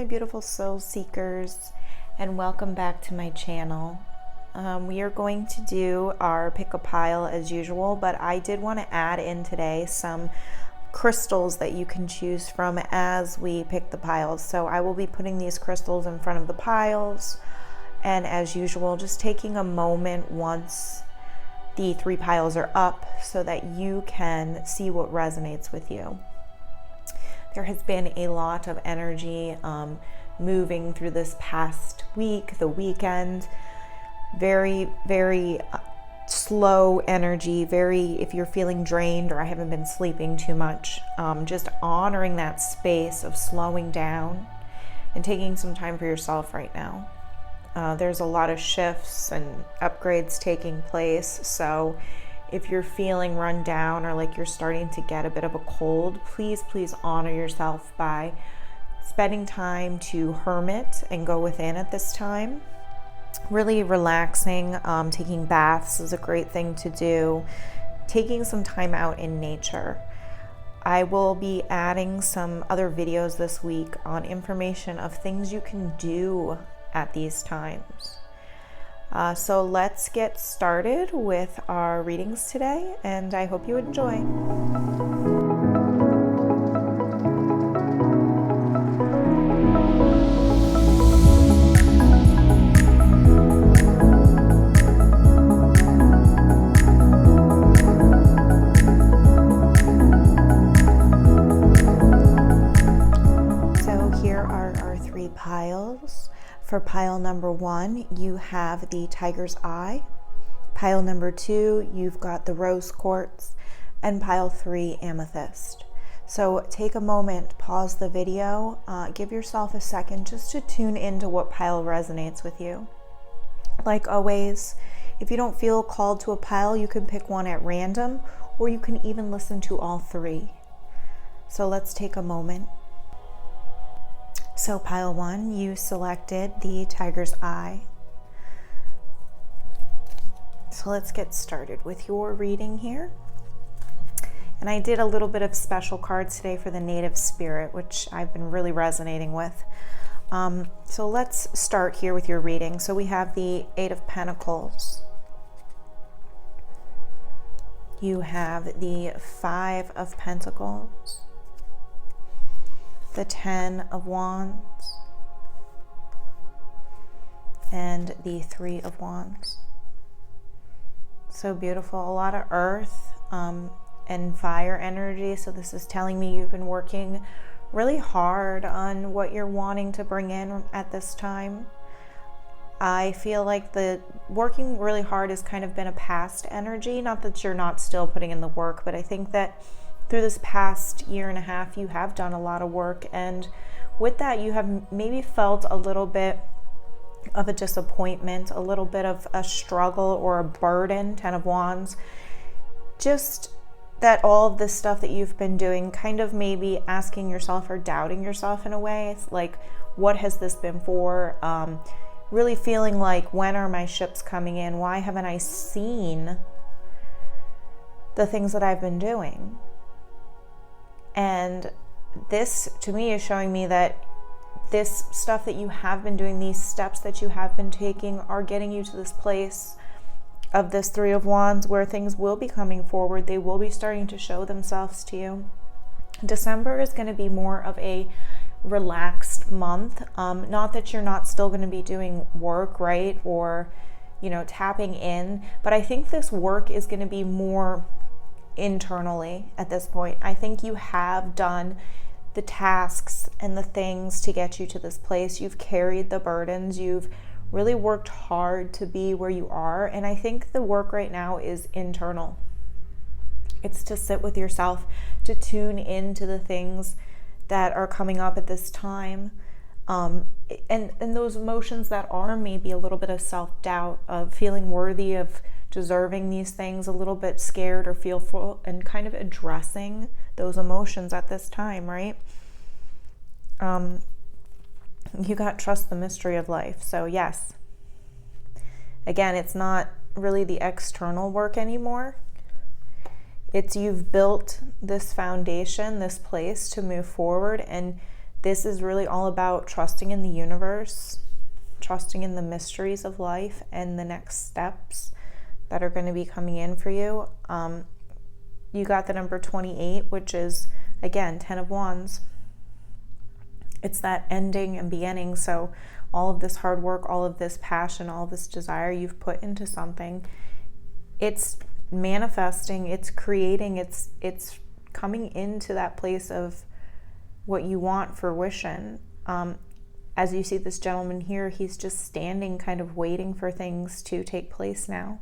my beautiful soul seekers, and welcome back to my channel. We are going to do our pick a pile as usual, but I did want to add in today some crystals that you can choose from as we pick the piles. So I will be putting these crystals in front of the piles, and as usual, just taking a moment once the 3 piles are up so that you can see what resonates with you. There has been a lot of energy moving through this past week, the weekend. Very, very slow energy, if you're feeling drained or I haven't been sleeping too much, just honoring that space of slowing down and taking some time for yourself right now. There's a lot of shifts and upgrades taking place, so if you're feeling run down or like you're starting to get a bit of a cold, please honor yourself by spending time to hermit and go within at this time. Really relaxing, taking baths is a great thing to do. Taking some time out in nature. I will be adding some other videos this week on information of things you can do at these times. So let's get started with our readings today, and I hope you enjoy. So here are our 3 piles. For pile number 1, you have the Tiger's Eye. Pile number 2, you've got the Rose Quartz. And pile 3, Amethyst. So take a moment, pause the video, give yourself a second just to tune into what pile resonates with you. Like always, if you don't feel called to a pile, you can pick one at random, or you can even listen to all 3. So let's take a moment. So pile 1, you selected the Tiger's Eye. So let's get started with your reading here. And I did a little bit of special cards today for the native spirit, which I've been really resonating with. So let's start here with your reading. So we have the 8 of Pentacles. You have the 5 of Pentacles. The 10 of Wands, and the 3 of Wands. So beautiful, a lot of earth and fire energy. So this is telling me you've been working really hard on what you're wanting to bring in at this time. I feel like the working really hard has kind of been a past energy. Not that you're not still putting in the work, but I think that through this past year and a half, you have done a lot of work, and with that, you have maybe felt a little bit of a disappointment, a little bit of a struggle or a burden, 10 of Wands. Just that all of this stuff that you've been doing, kind of maybe asking yourself or doubting yourself in a way. It's like, what has this been for? Really feeling like, when are my ships coming in? Why haven't I seen the things that I've been doing? And this, to me, is showing me that this stuff that you have been doing, these steps that you have been taking, are getting you to this place of this 3 of Wands where things will be coming forward. They will be starting to show themselves to you. December is going to be more of a relaxed month. Not that you're not still going to be doing work, right? Or, tapping in. But I think this work is going to be more internally at this point. I think you have done the tasks and the things to get you to this place. You've carried the burdens. You've really worked hard to be where you are. And I think the work right now is internal. It's to sit with yourself, to tune into the things that are coming up at this time. And those emotions that are maybe a little bit of self-doubt, of feeling worthy of deserving these things, a little bit scared or fearful, and kind of addressing those emotions at this time, right? You got trust the mystery of life. So yes, again, it's not really the external work anymore. It's you've built this foundation, this place to move forward, and This is really all about trusting in the universe, trusting in the mysteries of life and the next steps that are going to be coming in for you. You got the number 28, which is, again, 10 of Wands. It's that ending and beginning. So all of this hard work, all of this passion, all of this desire you've put into something, it's manifesting, it's creating, it's coming into that place of what you want, fruition. As you see this gentleman here, he's just standing, kind of waiting for things to take place now.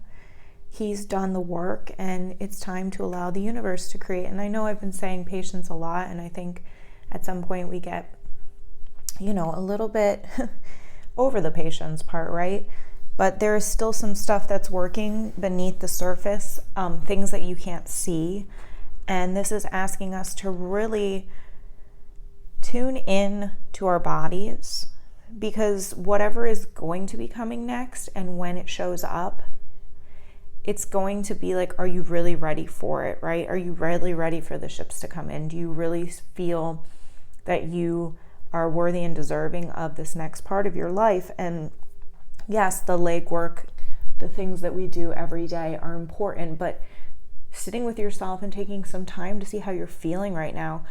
He's done the work, and it's time to allow the universe to create. And I know I've been saying patience a lot, and I think at some point we get, a little bit over the patience part, right? But there is still some stuff that's working beneath the surface, things that you can't see. And this is asking us to really tune in to our bodies, because whatever is going to be coming next and when it shows up, it's going to be like, are you really ready for it, right? Are you really ready for the ships to come in? Do you really feel that you are worthy and deserving of this next part of your life? And yes, the legwork, the things that we do every day are important, but sitting with yourself and taking some time to see how you're feeling right now.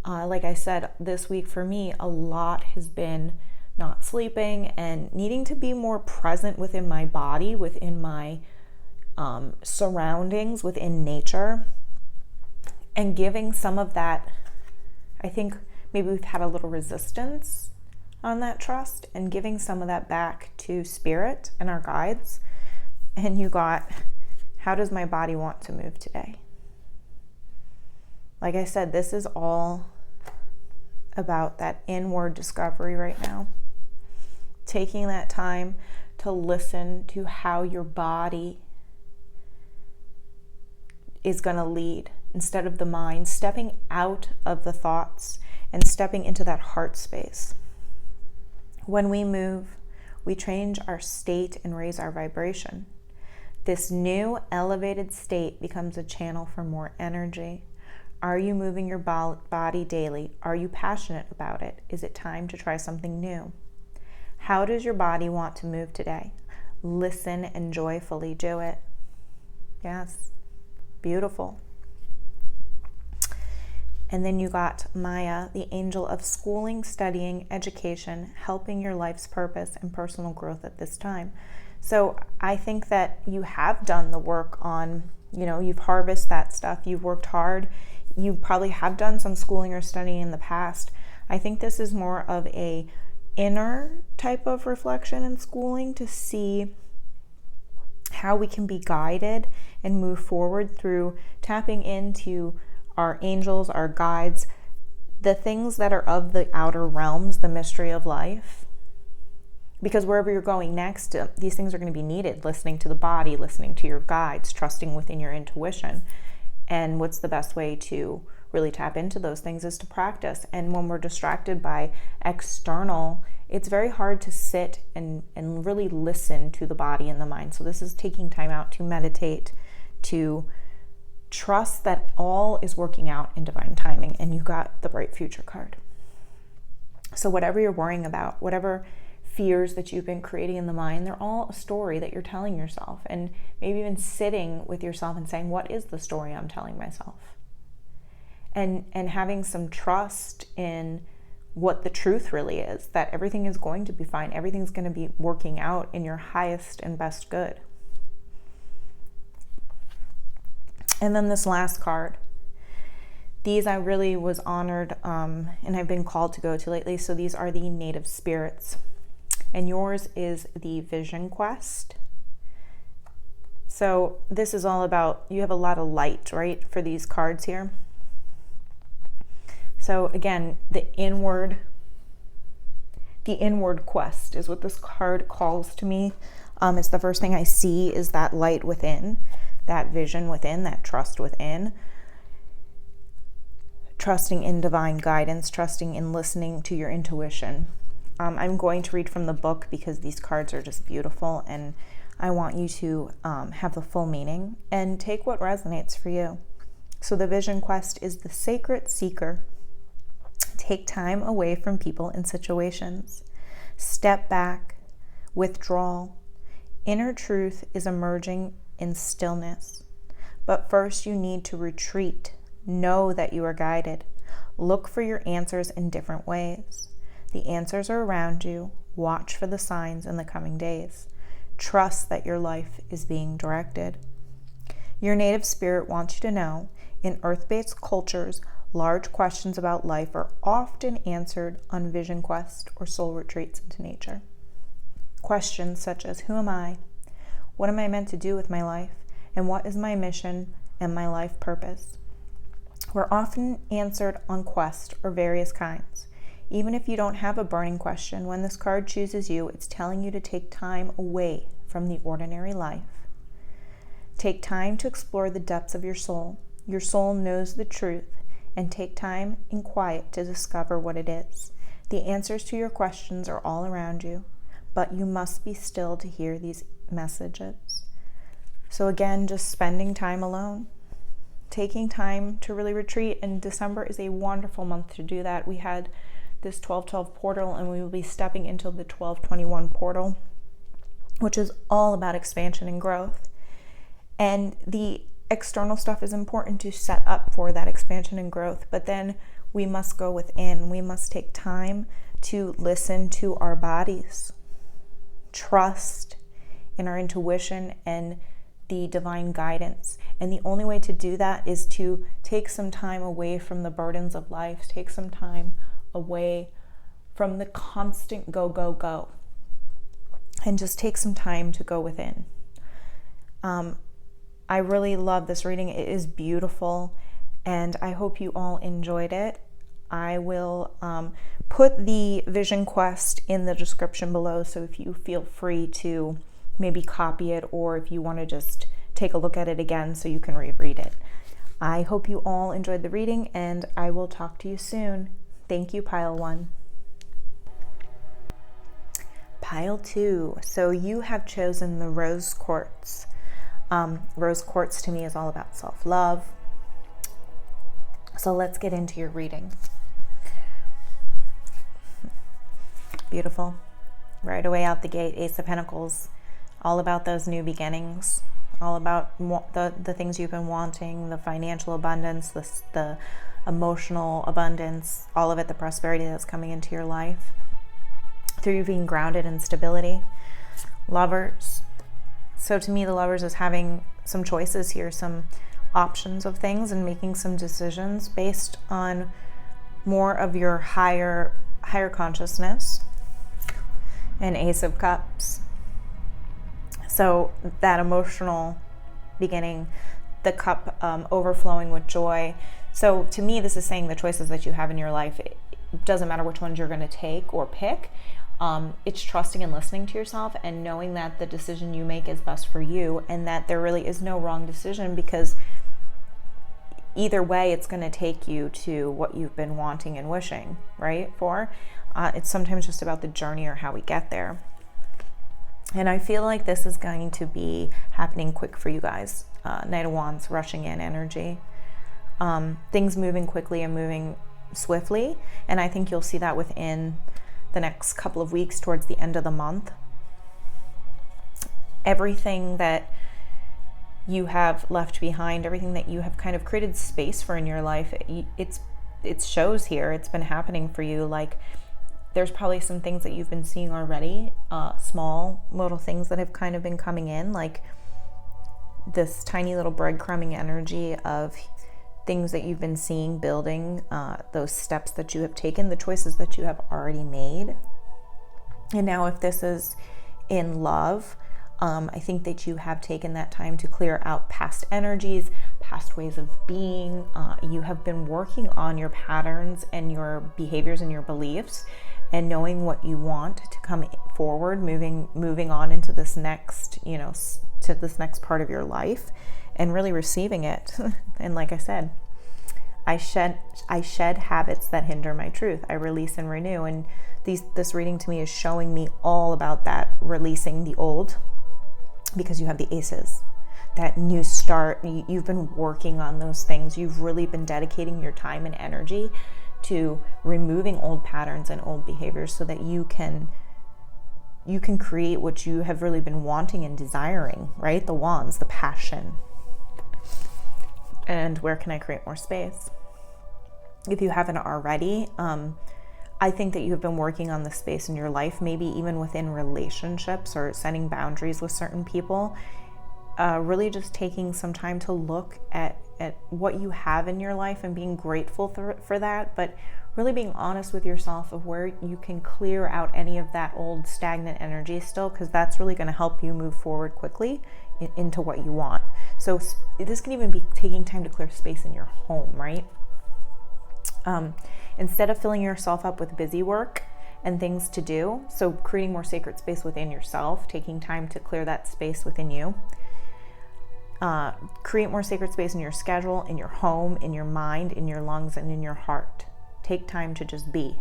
Like I said, this week for me, a lot has been not sleeping and needing to be more present within my body, within my surroundings, within nature, and giving some of that. I think maybe we've had a little resistance on that trust, and giving some of that back to spirit and our guides. And you got, how does my body want to move today? Like I said, this is all about that inward discovery right now. Taking that time to listen to how your body is going to lead instead of the mind, stepping out of the thoughts and stepping into that heart space. When we move, we change our state and raise our vibration. This new elevated state becomes a channel for more energy. Are you moving your body daily? Are you passionate about it? Is it time to try something new? How does your body want to move today? Listen and joyfully do it. Yes, beautiful. And then you got Maya, the angel of schooling, studying, education, helping your life's purpose and personal growth at this time. So I think that you have done the work on, you've harvested that stuff, you've worked hard, you probably have done some schooling or studying in the past. I think this is more of a inner type of reflection and schooling to see how we can be guided and move forward through tapping into our angels, our guides, the things that are of the outer realms, the mystery of life. Because wherever you're going next, these things are going to be needed. Listening to the body, listening to your guides, trusting within your intuition. And what's the best way to really tap into those things is to practice. And when we're distracted by external, it's very hard to sit and really listen to the body and the mind. So this is taking time out to meditate, to trust that all is working out in divine timing, and you got the bright future card. So whatever you're worrying about, whatever fears that you've been creating in the mind, they're all a story that you're telling yourself. And maybe even sitting with yourself and saying, what is the story I'm telling myself? And having some trust in what the truth really is, that everything is going to be fine. Everything's going to be working out in your highest and best good. And then this last card. These I really was honored and I've been called to go to lately. So these are the native spirits. And yours is the Vision Quest. So this is all about, you have a lot of light, right, for these cards here. So again, the inward quest is what this card calls to me. It's the first thing I see is that light within, that vision within, that trust within. Trusting in divine guidance, trusting in listening to your intuition. I'm going to read from the book because these cards are just beautiful and I want you to have the full meaning and take what resonates for you. So the Vision Quest is the sacred seeker Take time away from people and situations. Step back. Withdrawal. Inner truth is emerging in stillness. But first you need to retreat. Know that you are guided. Look for your answers in different ways. The answers are around you. Watch for the signs in the coming days. Trust that your life is being directed. Your native spirit wants you to know, in earth-based cultures, large questions about life are often answered on vision quest or soul retreats into nature. Questions such as, who am I? What am I meant to do with my life? And what is my mission and my life purpose? Were often answered on quest or various kinds. Even if you don't have a burning question, when this card chooses you, it's telling you to take time away from the ordinary life. Take time to explore the depths of your soul. Your soul knows the truth, and take time in quiet to discover what it is. The answers to your questions are all around you, but you must be still to hear these messages. So again, just spending time alone. Taking time to really retreat, and December is a wonderful month to do that. We had this 12/12 portal, and we will be stepping into the 12/21 portal, which is all about expansion and growth. And the external stuff is important to set up for that expansion and growth, but then we must go within. We must take time to listen to our bodies, trust in our intuition and the divine guidance. And the only way to do that is to take some time away from the burdens of life, take some time away from the constant go, go, go, and just take some time to go within. I really love this reading. It is beautiful, and I hope you all enjoyed it. I will put the vision quest in the description below, so if you feel free to maybe copy it, or if you want to just take a look at it again so you can reread it. I hope you all enjoyed the reading, and I will talk to you soon. Thank you, Pile 1. Pile 2. So you have chosen the Rose Quartz. Rose Quartz to me is all about self-love. So let's get into your reading. Beautiful. Right away out the gate, Ace of Pentacles. All about those new beginnings. All about the things you've been wanting, the financial abundance, the emotional abundance, all of it, the prosperity that's coming into your life through you being grounded in stability. Lovers. So to me, the Lovers is having some choices here, some options of things, and making some decisions based on more of your higher consciousness. And Ace of Cups. So that emotional beginning, the cup overflowing with joy. So to me, this is saying the choices that you have in your life, it doesn't matter which ones you're going to take or pick. It's trusting and listening to yourself and knowing that the decision you make is best for you, and that there really is no wrong decision, because either way, it's going to take you to what you've been wanting and wishing, right? It's sometimes just about the journey or how we get there. And I feel like this is going to be happening quick for you guys. Knight of Wands, rushing in energy. Things moving quickly and moving swiftly. And I think you'll see that within the next couple of weeks towards the end of the month. Everything that you have left behind, everything that you have kind of created space for in your life, it shows here. It's been happening for you. Like, there's probably some things that you've been seeing already, small little things that have kind of been coming in, like this tiny little breadcrumbing energy of things that you've been seeing building, those steps that you have taken, the choices that you have already made. And now if this is in love, I think that you have taken that time to clear out past energies, past ways of being. You have been working on your patterns and your behaviors and your beliefs, and knowing what you want to come forward, moving on into this next, to this next part of your life, and really receiving it. And like I said, I shed habits that hinder my truth. I release and renew. And this reading to me is showing me all about that, releasing the old, because you have the aces, that new start. You've been working on those things. You've really been dedicating your time and energy to removing old patterns and old behaviors so that you can create what you have really been wanting and desiring, right? The wands, the passion. And where can I create more space? If you haven't already, I think that you have been working on the space in your life, maybe even within relationships or setting boundaries with certain people. Really just taking some time to look at what you have in your life and being grateful for that, but really being honest with yourself of where you can clear out any of that old stagnant energy still, because that's really going to help you move forward quickly into what you want. So this can even be taking time to clear space in your home, right? Instead of filling yourself up with busy work and things to do, so creating more sacred space within yourself, taking time to clear that space within you. Create more sacred space in your schedule, in your home, in your mind, in your lungs, and in your heart. Take time to just be.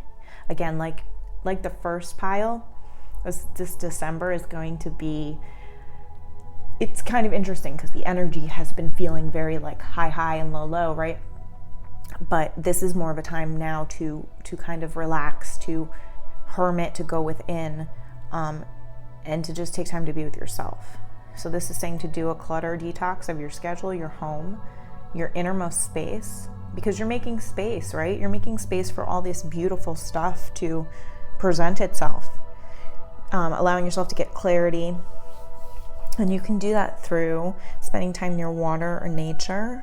Again, like the first pile, this December is going to be, it's kind of interesting because the energy has been feeling very like high and low, right? But this is more of a time now to kind of relax, to hermit, to go within, and to just take time to be with yourself. So this is saying to do a clutter detox of your schedule, your home, your innermost space, because you're making space, right? You're making space for all this beautiful stuff to present itself, allowing yourself to get clarity. And you can do that through spending time near water or nature.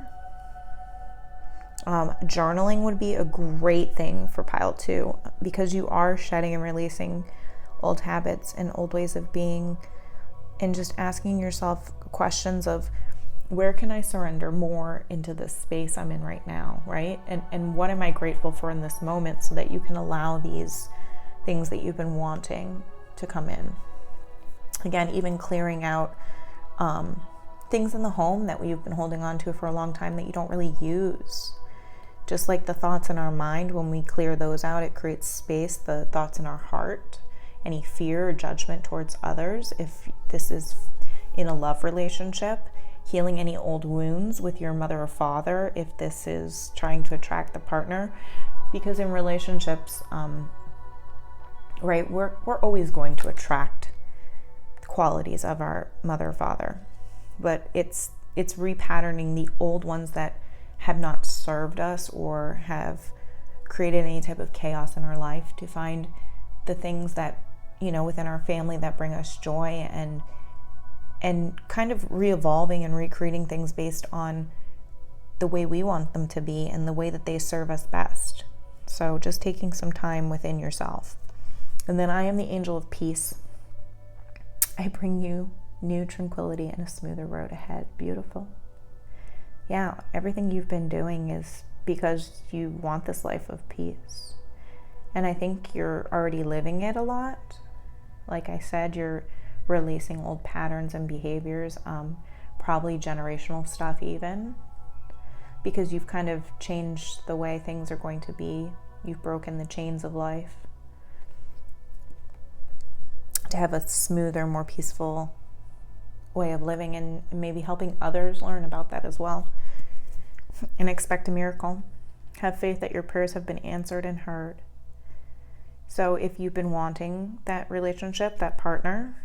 Journaling would be a great thing for pile 2, because you are shedding and releasing old habits and old ways of being, and just asking yourself questions of, where can I surrender more into this space I'm in right now, right? And what am I grateful for in this moment, so that you can allow these things that you've been wanting to come in. Again, even clearing out things in the home that you've been holding on to for a long time that you don't really use. Just like the thoughts in our mind, when we clear those out, it creates space. The thoughts in our heart, any fear or judgment towards others, if this is in a love relationship, healing any old wounds with your mother or father, if this is trying to attract the partner, because in relationships, right, we're always going to attract the qualities of our mother or father, but it's repatterning the old ones that have not served us or have created any type of chaos in our life, to find the things that, within our family that bring us joy, and kind of re-evolving and recreating things based on the way we want them to be and the way that they serve us best. So just taking some time within yourself. And then I am the angel of peace. I bring you new tranquility and a smoother road ahead. Beautiful. Yeah, everything you've been doing is because you want this life of peace. And I think you're already living it a lot. Like I said, you're releasing old patterns and behaviors, probably generational stuff even, because you've kind of changed the way things are going to be. You've broken the chains of life to have a smoother, more peaceful way of living, and maybe helping others learn about that as well. And expect a miracle. Have faith that your prayers have been answered and heard. So if you've been wanting that relationship, that partner,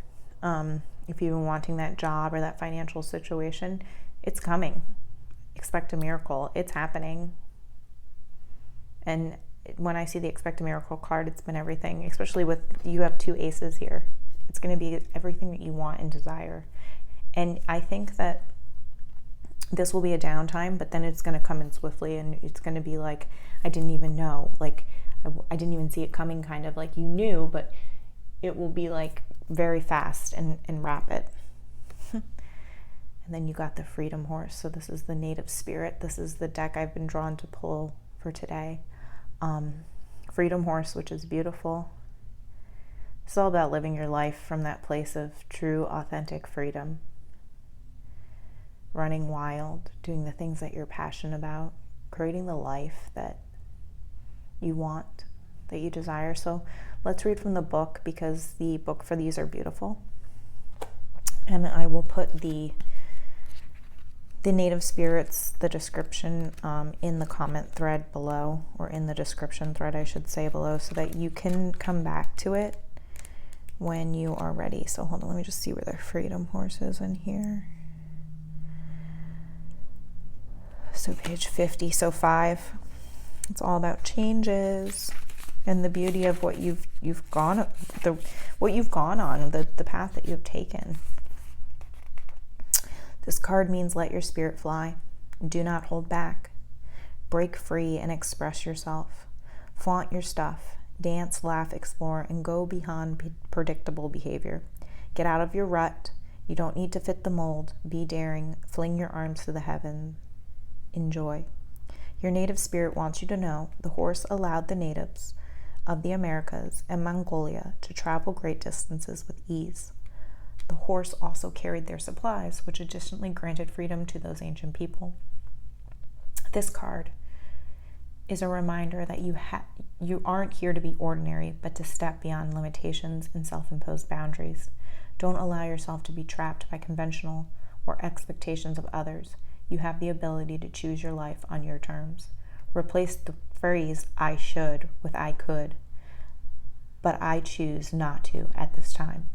if you've been wanting that job or that financial situation, it's coming. Expect a miracle. It's happening. And when I see the expect a miracle card, it's been everything, especially with, you have 2 aces here. It's going to be everything that you want and desire. And I think that this will be a downtime, but then it's going to come in swiftly, and it's going to be like, I didn't even know, like I didn't even see it coming, kind of like you knew, but it will be like very fast and rapid. And then you got the freedom horse. So this is the native spirit. This is the deck I've been drawn to pull for today. Freedom horse, which is beautiful. It's all about living your life from that place of true, authentic freedom. Running wild, doing the things that you're passionate about, creating the life that you want, that you desire. So let's read from the book, because the book for these are beautiful. And I will put the the native spirits, the description in the comment thread below, or in the description thread, I should say, below, so that you can come back to it when you are ready. So hold on, let me just see where the freedom horse is in here. So page 50, so 5. It's all about changes and the beauty of what you've gone on, the path that you've taken. This card means let your spirit fly. Do not hold back. Break free and express yourself. Flaunt your stuff. Dance, laugh, explore, and go beyond predictable behavior. Get out of your rut. You don't need to fit the mold. Be daring. Fling your arms to the heavens. Enjoy. Your native spirit wants you to know the horse allowed the natives of the Americas and Mongolia to travel great distances with ease. The horse also carried their supplies, which additionally granted freedom to those ancient people. This card is a reminder that you aren't here to be ordinary, but to step beyond limitations and self-imposed boundaries. Don't allow yourself to be trapped by conventional or expectations of others. You have the ability to choose your life on your terms. Replace the phrase "I should" with "I could," but I choose not to at this time.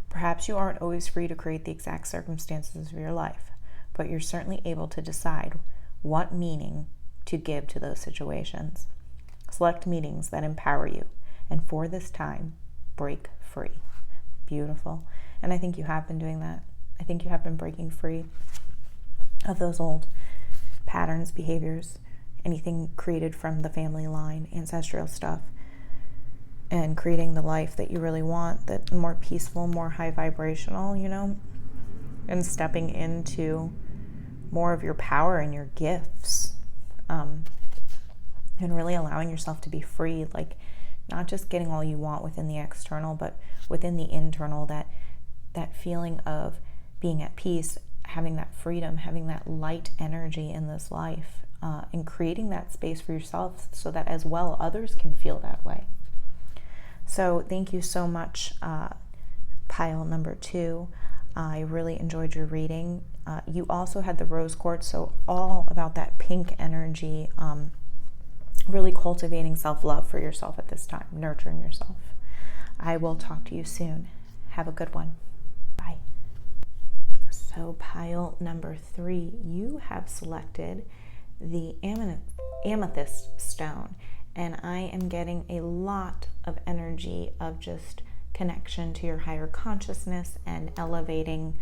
Perhaps you aren't always free to create the exact circumstances of your life, but you're certainly able to decide what meaning to give to those situations. Select meanings that empower you, and for this time, break free. Beautiful. And I think you have been doing that. I think you have been breaking free of those old patterns, behaviors, anything created from the family line, ancestral stuff, and creating the life that you really want, that more peaceful, more high vibrational, and stepping into more of your power and your gifts, and really allowing yourself to be free, like not just getting all you want within the external, but within the internal, that feeling of being at peace, having that freedom, having that light energy in this life, and creating that space for yourself so that as well others can feel that way. So thank you so much, pile number 2. I really enjoyed your reading. You also had the rose quartz, so all about that pink energy, really cultivating self-love for yourself at this time, nurturing yourself. I will talk to you soon. Have a good one. Bye. So pile number 3, you have selected the amethyst stone, and I am getting a lot of energy of just connection to your higher consciousness and elevating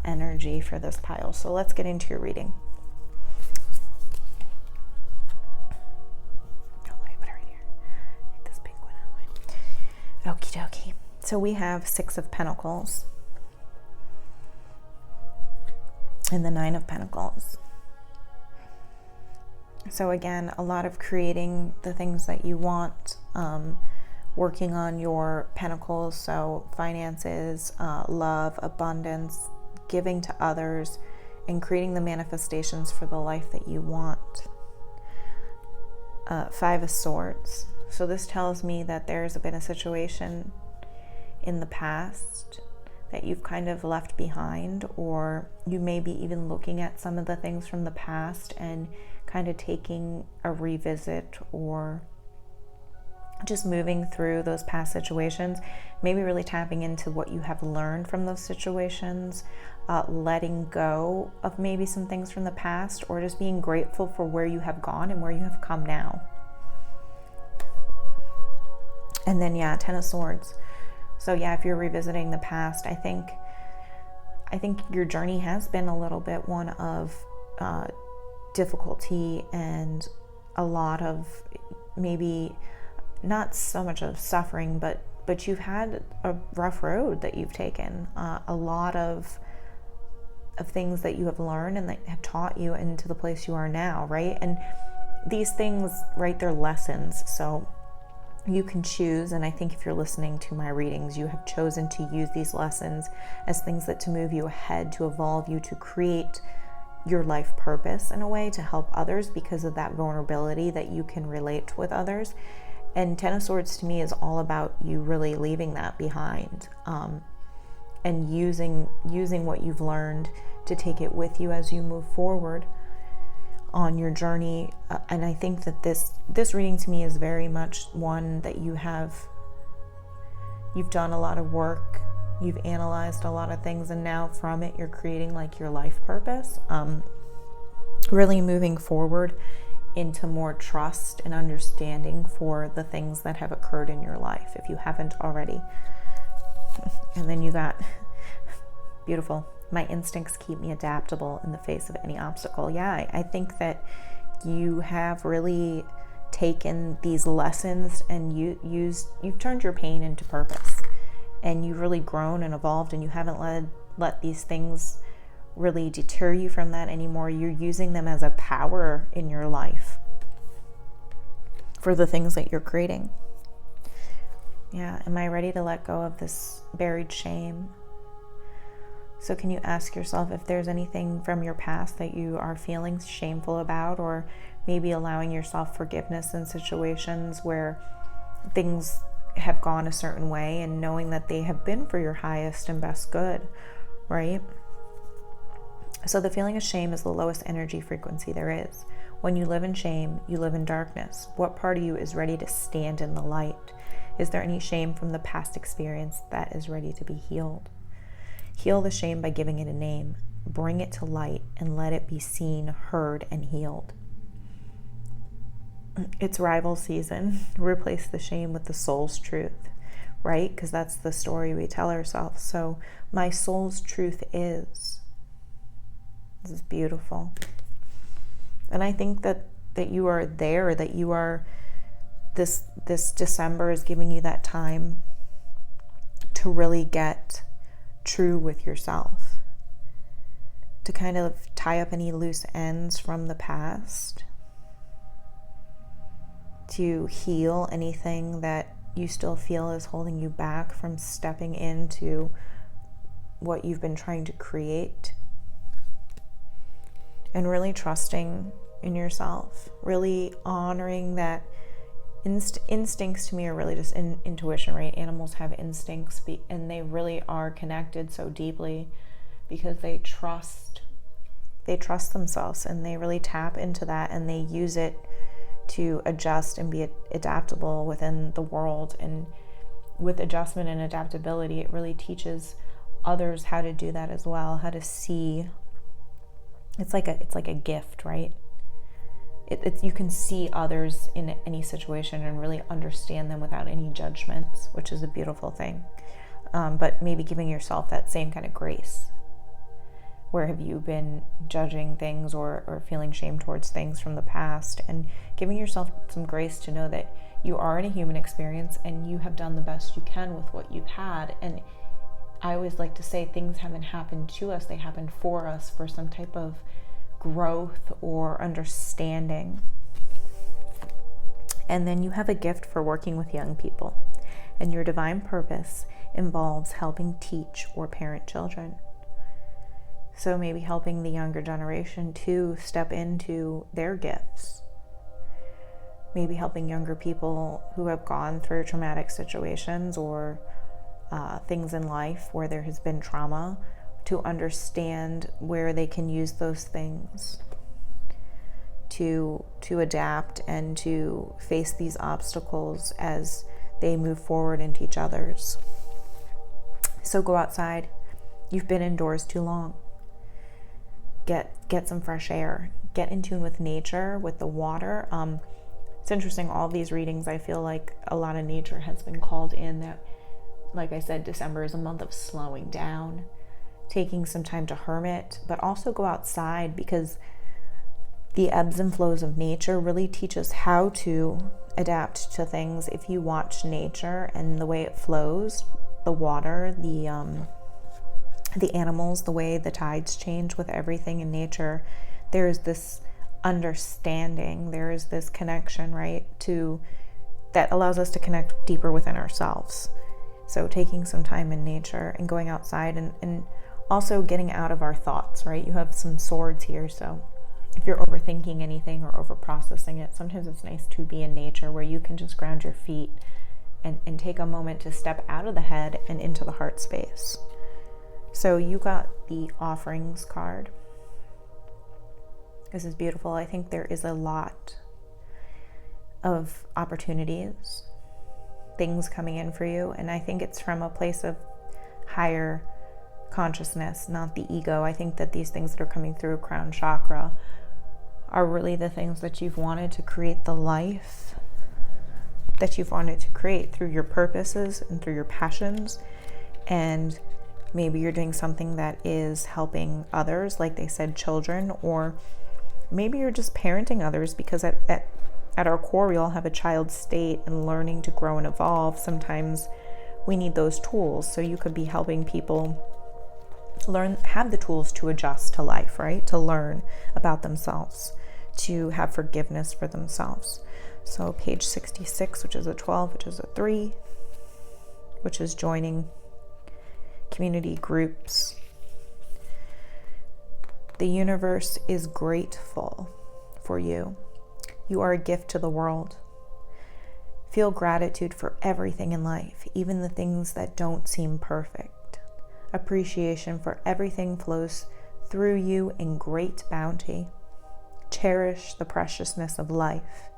energy for this pile. So let's get into your reading. Oh, let me put it right here. Take this pink one out of the way. Okie dokie. So we have 6 of Pentacles and the 9 of Pentacles. So again, a lot of creating the things that you want, working on your pentacles, so finances, love, abundance, giving to others, and creating the manifestations for the life that you want. 5 of Swords. So this tells me that there's been a situation in the past that you've kind of left behind, or you may be even looking at some of the things from the past and kind of taking a revisit, or just moving through those past situations, maybe really tapping into what you have learned from those situations, letting go of maybe some things from the past, or just being grateful for where you have gone and where you have come now. And then 10 of Swords. So if you're revisiting the past, I think your journey has been a little bit one of difficulty and a lot of maybe not so much of suffering, but you've had a rough road that you've taken, a lot of things that you have learned and that have taught you into the place you are now, right? And these things, right, they're lessons. So you can choose, and I think if you're listening to my readings, you have chosen to use these lessons as things that to move you ahead, to evolve you, to create your life purpose in a way, to help others because of that vulnerability that you can relate with others. And 10 of Swords to me is all about you really leaving that behind, and using what you've learned to take it with you as you move forward on your journey. And I think that this reading to me is very much one that you've done a lot of work, you've analyzed a lot of things, and now from it you're creating like your life purpose, really moving forward into more trust and understanding for the things that have occurred in your life, if you haven't already. And then you got, beautiful, my instincts keep me adaptable in the face of any obstacle. Yeah, I think that you have really taken these lessons and you've turned your pain into purpose, and you've really grown and evolved, and you haven't let these things really deter you from that anymore. You're using them as a power in your life for the things that you're creating. Yeah, am I ready to let go of this buried shame? So can you ask yourself if there's anything from your past that you are feeling shameful about, or maybe allowing yourself forgiveness in situations where things have gone a certain way, and knowing that they have been for your highest and best good, right? So the feeling of shame is the lowest energy frequency there is. When you live in shame, you live in darkness. What part of you is ready to stand in the light? Is there any shame from the past experience that is ready to be healed? Heal the shame by giving it a name. Bring it to light and let it be seen, heard, and healed. It's rival season. Replace the shame with the soul's truth, right? Because that's the story we tell ourselves. So my soul's truth is... This is beautiful. And I think that you are there, that you are, this December is giving you that time to really get true with yourself, to kind of tie up any loose ends from the past, to heal anything that you still feel is holding you back from stepping into what you've been trying to create. And really trusting in yourself, really honoring that instincts to me are really just intuition, right? Animals have instincts, and they really are connected so deeply because they trust themselves, and they really tap into that, and they use it to adjust and be adaptable within the world. And with adjustment and adaptability, it really teaches others how to do that as well, how to see. It's like a gift, right? You can see others in any situation and really understand them without any judgments, which is a beautiful thing. But maybe giving yourself that same kind of grace. Where have you been judging things or feeling shame towards things from the past, and giving yourself some grace to know that you are in a human experience and you have done the best you can with what you've had. And I always like to say things haven't happened to us, they happened for us, for some type of growth or understanding. And then you have a gift for working with young people, and your divine purpose involves helping teach or parent children. So maybe helping the younger generation to step into their gifts. Maybe helping younger people who have gone through traumatic situations or things in life where there has been trauma, to understand where they can use those things to adapt and to face these obstacles as they move forward and teach others. So go outside. You've been indoors too long. Get some fresh air. Get in tune with nature, with the water. It's interesting, all these readings, I feel like a lot of nature has been called in. That, like I said, December is a month of slowing down, taking some time to hermit, but also go outside, because the ebbs and flows of nature really teach us how to adapt to things. If you watch nature and the way it flows, the water, the animals, the way the tides change with everything in nature, there is this understanding, there is this connection, right, that allows us to connect deeper within ourselves. So taking some time in nature and going outside, and also getting out of our thoughts, right? You have some swords here, so if you're overthinking anything or over-processing it, sometimes it's nice to be in nature where you can just ground your feet and take a moment to step out of the head and into the heart space. So you got the offerings card. This is beautiful. I think there is a lot of opportunities, things coming in for you. And I think it's from a place of higher consciousness, not the ego. I think that these things that are coming through crown chakra are really the things that you've wanted to create, the life that you've wanted to create through your purposes and through your passions. And maybe you're doing something that is helping others, like they said, children, or maybe you're just parenting others, because at our core, we all have a child state, and learning to grow and evolve. Sometimes we need those tools. So you could be helping people have the tools to adjust to life, right? To learn about themselves, to have forgiveness for themselves. So page 66, which is a 12, which is a 3, which is joining community groups. The universe is grateful for you. You are a gift to the world. Feel gratitude for everything in life, even the things that don't seem perfect. Appreciation for everything flows through you in great bounty. Cherish the preciousness of life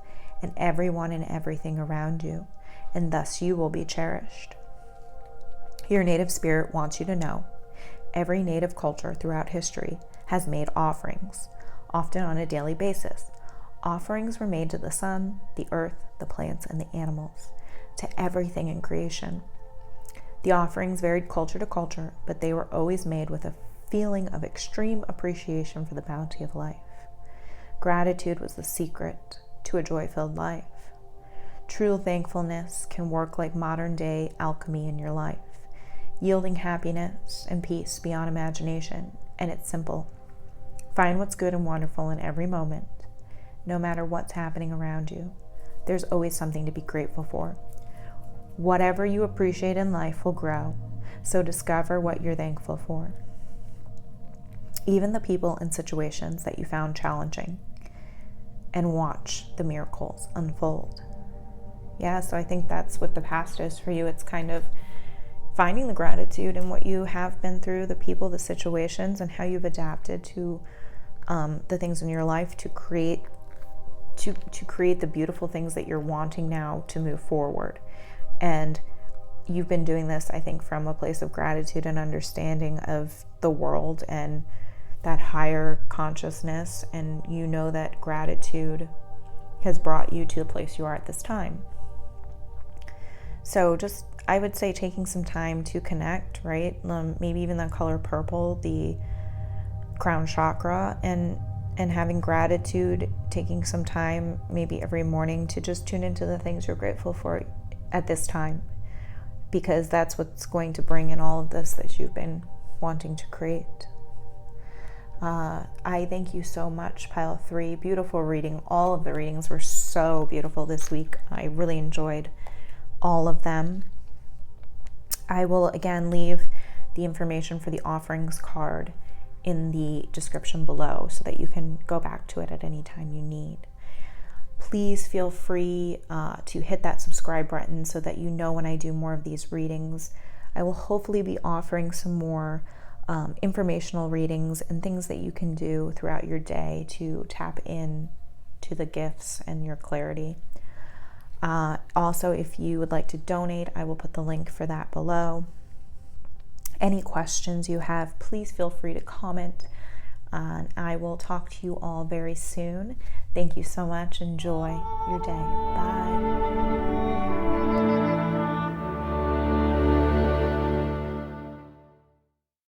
and everyone and everything around you, and thus you will be cherished. Your native spirit wants you to know every native culture throughout history has made offerings, often on a daily basis. Offerings were made to the sun, the earth, the plants, and the animals, to everything in creation. The offerings varied culture to culture, but they were always made with a feeling of extreme appreciation for the bounty of life. Gratitude was the secret to a joy-filled life. True thankfulness can work like modern-day alchemy in your life, yielding happiness and peace beyond imagination. And it's simple. Find what's good and wonderful in every moment. No matter what's happening around you, there's always something to be grateful for. Whatever you appreciate in life will grow, so discover what you're thankful for. Even the people and situations that you found challenging, and watch the miracles unfold. Yeah, so I think that's what the past is for you. It's kind of finding the gratitude in what you have been through, the people, the situations, and how you've adapted to the things in your life to create the beautiful things that you're wanting now to move forward. And you've been doing this, I think, from a place of gratitude and understanding of the world and that higher consciousness. And you know that gratitude has brought you to the place you are at this time. So just, I would say, taking some time to connect, right? Maybe even the color purple, the crown chakra, and having gratitude, taking some time maybe every morning to just tune into the things you're grateful for at this time, because that's what's going to bring in all of this that you've been wanting to create. I thank you so much, Pile 3. Beautiful reading. All of the readings were so beautiful this week. I really enjoyed all of them. I will again leave the information for the offerings card in the description below so that you can go back to it at any time you need. Please feel free to hit that subscribe button so that you know when I do more of these readings. I will hopefully be offering some more informational readings and things that you can do throughout your day to tap in to the gifts and your clarity. Also, if you would like to donate, I will put the link for that below. Any questions you have, please feel free to comment. I will talk to you all very soon. Thank you so much. Enjoy your day. Bye.